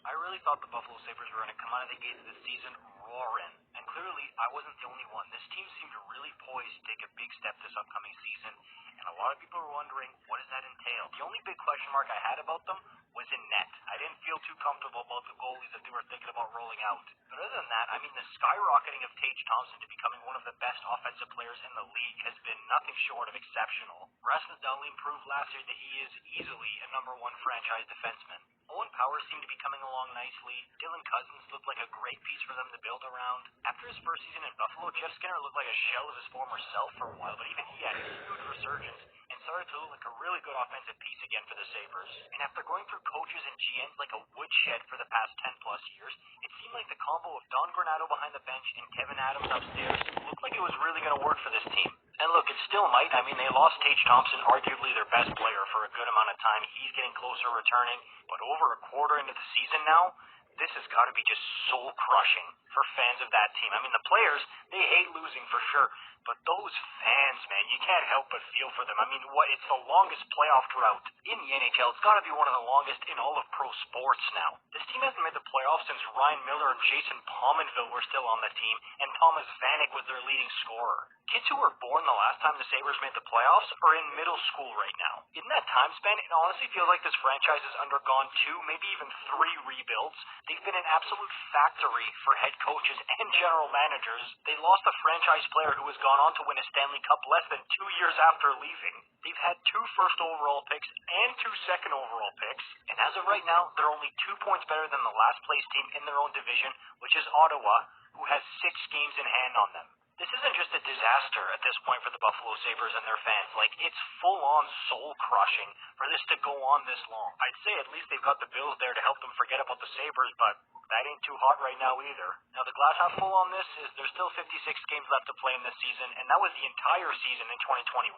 I really thought the Buffalo Sabres were going to come out of the gates of the season roaring, and clearly I wasn't the only one. This team seemed really poised to take a big step this upcoming season, and a lot of people were wondering, what does that entail? The only big question mark I had about them was in net. I didn't feel too comfortable about the goalies that they were thinking about rolling out. But other than that, I mean, the skyrocketing of Tage Thompson to becoming one of the best offensive players in the league has been nothing short of exceptional. Rasmus Dahlin proved last year that he is easily a #1 franchise defenseman. Owen Power seemed to be coming along nicely. Dylan Cousins looked like a great piece for them to build around. After his first season in Buffalo, Jeff Skinner looked like a shell of his former self for a while, but even he had a huge resurgence and started to look like a really good offensive piece again for the Sabres. And after going through coaches and GMs like a woodshed for the past 10+ years, it seemed like the combo of Don Granato behind the bench and Kevin Adams upstairs looked like it was really going to work for this team. And look, it still might. I mean, they lost Tage Thompson, arguably their best player, for a good amount of time. He's getting closer returning, but over a quarter into the season now, this has got to be just soul-crushing for fans of that team. I mean, the players, they hate losing for sure, but those fans, man, you can't help but feel for them. I mean, it's the longest playoff drought in the NHL. It's got to be one of the longest in all of pro sports now. This team hasn't made the playoffs since Ryan Miller and Jason Pominville were still on the team, and Thomas Vanek was their leading scorer. Kids who were born the last time the Sabres made the playoffs are in middle school right now. In that time span, it honestly feels like this franchise has undergone 2, maybe even 3 rebuilds. They've been an absolute factory for head coaches and general managers. They lost a franchise player who has gone on to win a Stanley Cup less than 2 years after leaving. They've had 2 first overall picks and 2 second overall picks, and as of right now, they're only 2 points better than the last place team in their own division, which is Ottawa, who has 6 games in hand on them. This isn't just a disaster at this point for the Buffalo Sabres and their fans. Like, it's full-on soul-crushing for this to go on this long. I'd say at least they've got the Bills there to help them forget about the Sabres, but that ain't too hot right now either. Now, the glass half full on this is there's still 56 games left to play in this season, and that was the entire season in 2021.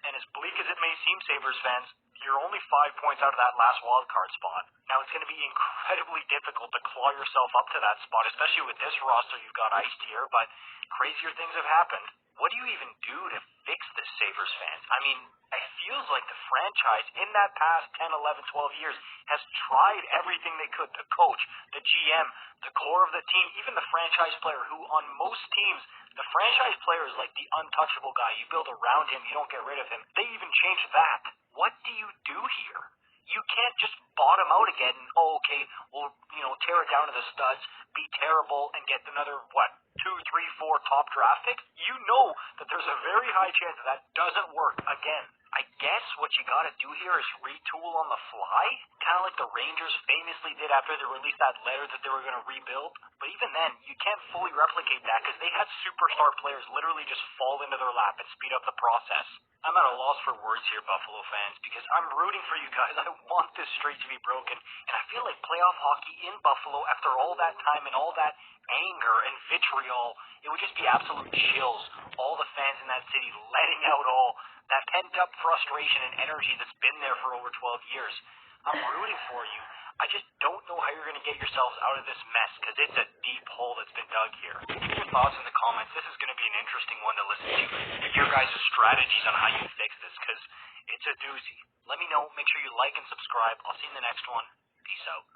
And as bleak as it may seem, Sabres fans, you're only 5 points out of that last wildcard spot. Now, it's going to be incredibly difficult to claw yourself up to that spot, especially with this roster you've got iced here, but crazier things have happened. What do you even do to fix this, Sabres fans? I mean, it feels like the franchise in that past 10, 11, 12 years has tried everything they could. The coach, the GM, the core of the team, even the franchise player who on most teams, the franchise player is like the untouchable guy. You build around him, you don't get rid of him. They even changed that. What do you do here? You can't just bottom out again and, tear it down to the studs, be terrible, and get another, 2, 3, 4 top draft picks? You know that there's a very high chance that doesn't work again. I guess what you gotta do here is retool on the fly, kind of like the Rangers famously did after they released that letter that they were gonna rebuild. But even then, you can't fully replicate that because they had superstar players literally just fall into their lap and speed up the process. I'm at a loss for words here, Buffalo fans, because I'm rooting for you guys. I want this streak to be broken, and I feel like playoff hockey in Buffalo, after all that time and all that anger and vitriol, it would just be absolute chills. All the fans in that city letting out all that pent-up frustration and energy that's been there for over 12 years. I'm rooting for you. I just don't know how you're going to get yourselves out of this mess, because it's a deep hole that's been dug here. Leave your thoughts in the comments. This is going to be an interesting one to listen to. Your guys' strategies on how you fix this, because it's a doozy. Let me know. Make sure you like and subscribe. I'll see you in the next one. Peace out.